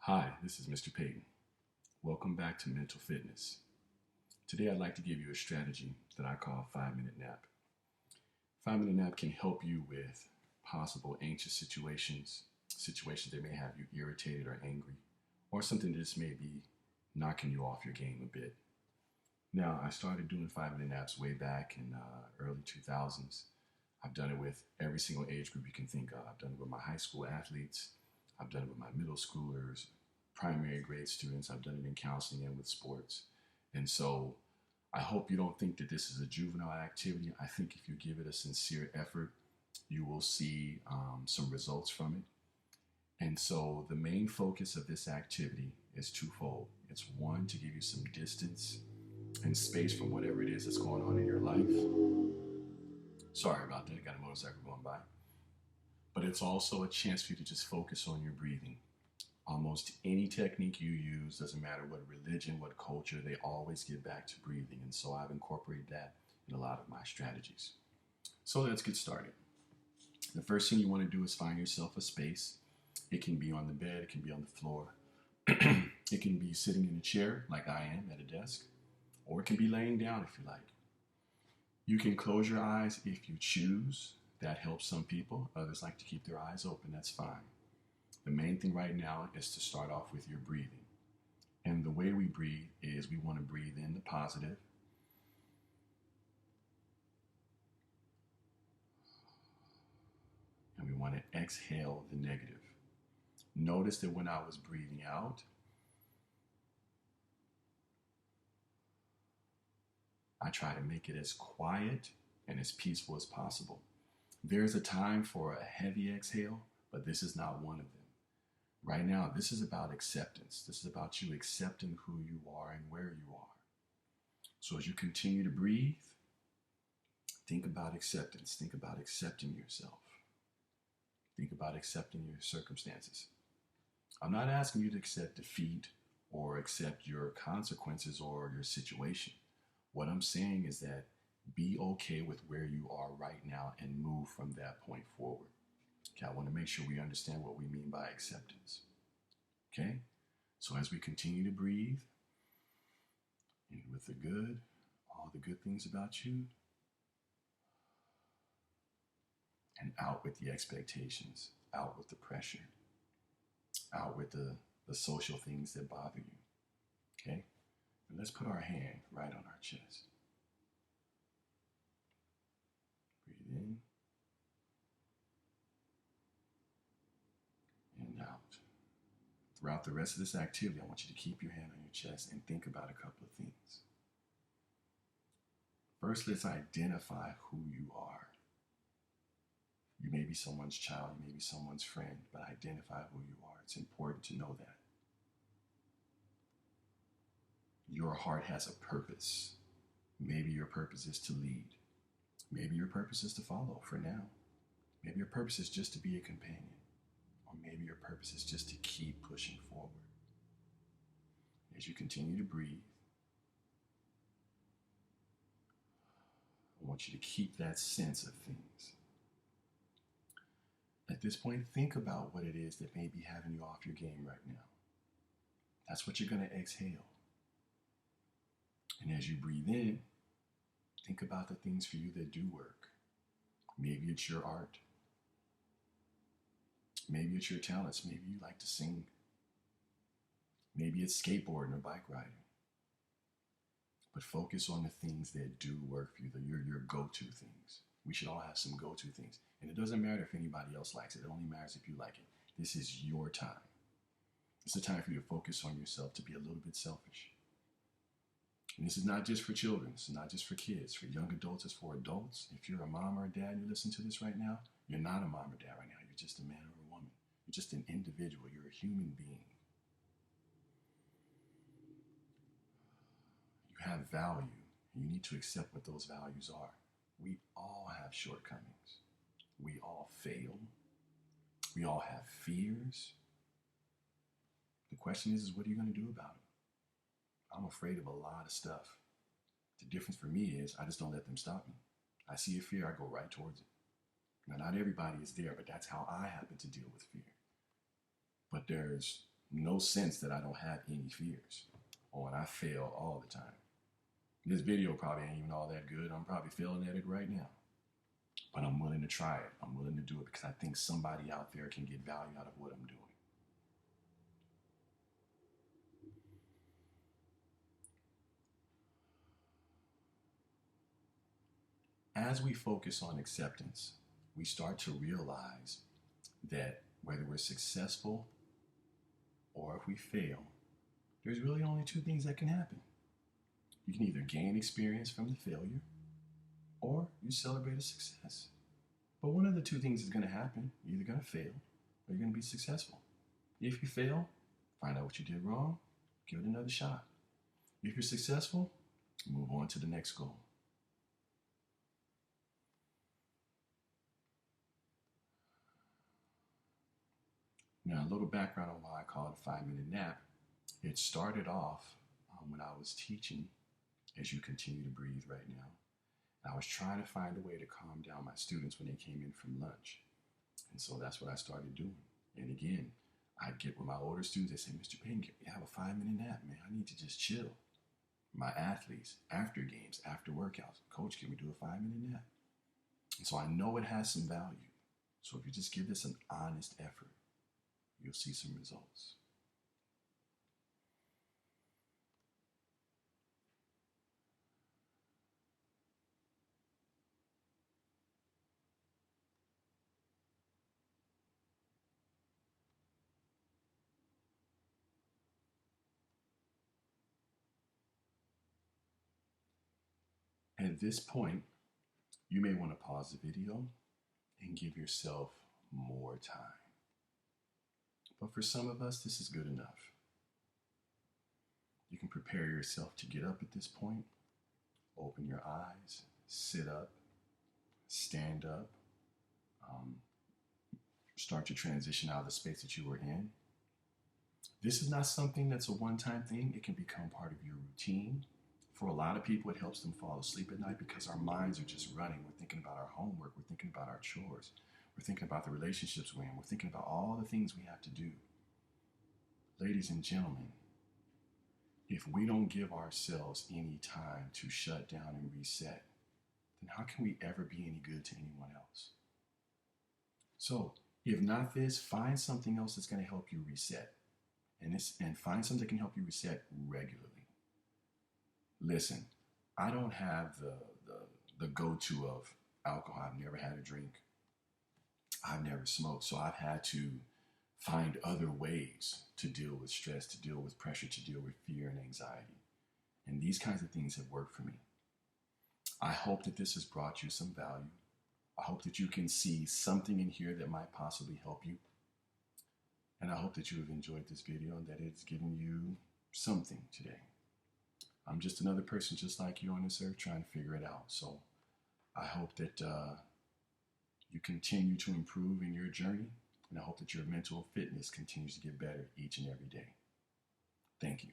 Hi, this is Mr. Payton. Welcome back to Mental Fitness. Today I'd like to give you a strategy that I call 5-minute nap. 5-minute nap can help you with possible anxious situations that may have you irritated or angry, or something that just may be knocking you off your game a bit. Now, I started doing 5-minute naps way back in early 2000s. I've done it with every single age group you can think of. I've done it with my high school athletes. I've done it with my middle schoolers, primary grade students. I've done it in counseling and with sports. And so I hope you don't think that this is a juvenile activity. I think if you give it a sincere effort, you will see some results from it. And so the main focus of this activity is twofold. It's one, to give you some distance and space from whatever it is that's going on in your life. Sorry about that, got a motorcycle going by. But it's also a chance for you to just focus on your breathing. Almost any technique you use, doesn't matter what religion, what culture, they always get back to breathing. And so I've incorporated that in a lot of my strategies. So let's get started. The first thing you want to do is find yourself a space. It can be on the bed, it can be on the floor. It can be sitting in a chair like I am at a desk, or it can be laying down if you like. You can close your eyes if you choose. That helps some people. Others like to keep their eyes open. That's fine. The main thing right now is to start off with your breathing. And the way we breathe is we want to breathe in the positive. And we want to exhale the negative. Notice that when I was breathing out, I try to make it as quiet and as peaceful as possible. There's a time for a heavy exhale, but this is not one of them. Right now, this is about acceptance. This is about you accepting who you are and where you are. So as you continue to breathe, think about acceptance. Think about accepting yourself. Think about accepting your circumstances. I'm not asking you to accept defeat or accept your consequences or your situation. What I'm saying is that be okay with where you are right now and move from that point forward. Okay, I want to make sure we understand what we mean by acceptance. Okay, so as we continue to breathe, in with the good, all the good things about you, and out with the expectations, out with the pressure, out with the social things that bother you. Okay, and let's put our hand right on our chest. Breathe in and out. Throughout the rest of this activity, I want you to keep your hand on your chest and think about a couple of things. First, let's identify who you are. You may be someone's child, you may be someone's friend, but identify who you are. It's important to know that. Your heart has a purpose. Maybe your purpose is to lead. Maybe your purpose is to follow for now. Maybe your purpose is just to be a companion. Or maybe your purpose is just to keep pushing forward. As you continue to breathe, I want you to keep that sense of things. At this point, think about what it is that may be having you off your game right now. That's what you're going to exhale. And as you breathe in, think about the things for you that do work. Maybe it's your art. Maybe it's your talents. Maybe you like to sing. Maybe it's skateboarding or bike riding. But focus on the things that do work for you, your go-to things. We should all have some go-to things. And it doesn't matter if anybody else likes it. It only matters if you like it. This is your time. It's a time for you to focus on yourself, to be a little bit selfish. And this is not just for children. This is not just for kids. For young adults, it's for adults. If you're a mom or a dad and you listen to this right now, you're not a mom or dad right now. You're just a man or a woman. You're just an individual. You're a human being. You have value. And you need to accept what those values are. We all have shortcomings. We all fail. We all have fears. The question is what are you going to do about it? I'm afraid of a lot of stuff. The difference for me is I just don't let them stop me. I see a fear, I go right towards it. Now, not everybody is there, but that's how I happen to deal with fear. But there's no sense that I don't have any fears. Oh, and I fail all the time. This video probably ain't even all that good. I'm probably failing at it right now. But I'm willing to try it. I'm willing to do it because I think somebody out there can get value out of what I'm doing. As we focus on acceptance, we start to realize that whether we're successful or if we fail, there's really only two things that can happen. You can either gain experience from the failure or you celebrate a success. But one of the two things is going to happen. You're either going to fail or you're going to be successful. If you fail, find out what you did wrong, give it another shot. If you're successful, move on to the next goal. Now, a little background on why I call it a 5-minute nap. It started off when I was teaching, as you continue to breathe right now. I was trying to find a way to calm down my students when they came in from lunch. And so that's what I started doing. And again, I'd get with my older students, they say, Mr. Payne, can we have a 5-minute nap, man? I need to just chill. My athletes, after games, after workouts, coach, can we do a 5-minute nap? And so I know it has some value. So if you just give this an honest effort, you'll see some results. At this point, you may want to pause the video and give yourself more time. But for some of us, this is good enough. You can prepare yourself to get up at this point. Open your eyes, sit up, stand up, start to transition out of the space that you were in. This is not something that's a one-time thing. It can become part of your routine. For a lot of people, it helps them fall asleep at night because our minds are just running. We're thinking about our homework. We're thinking about our chores. We're thinking about the relationships we're in. We're thinking about all the things we have to do. Ladies and gentlemen, if we don't give ourselves any time to shut down and reset, then how can we ever be any good to anyone else? So, if not this, find something else that's going to help you reset. And find something that can help you reset regularly. Listen, I don't have the go-to of alcohol. I've never had a drink. I've never smoked. So I've had to find other ways to deal with stress, to deal with pressure, to deal with fear and anxiety. And these kinds of things have worked for me. I hope that this has brought you some value. I hope that you can see something in here that might possibly help you. And I hope that you have enjoyed this video and that it's given you something today. I'm just another person just like you on this earth trying to figure it out. So I hope that you continue to improve in your journey. And I hope that your mental fitness continues to get better each and every day. Thank you.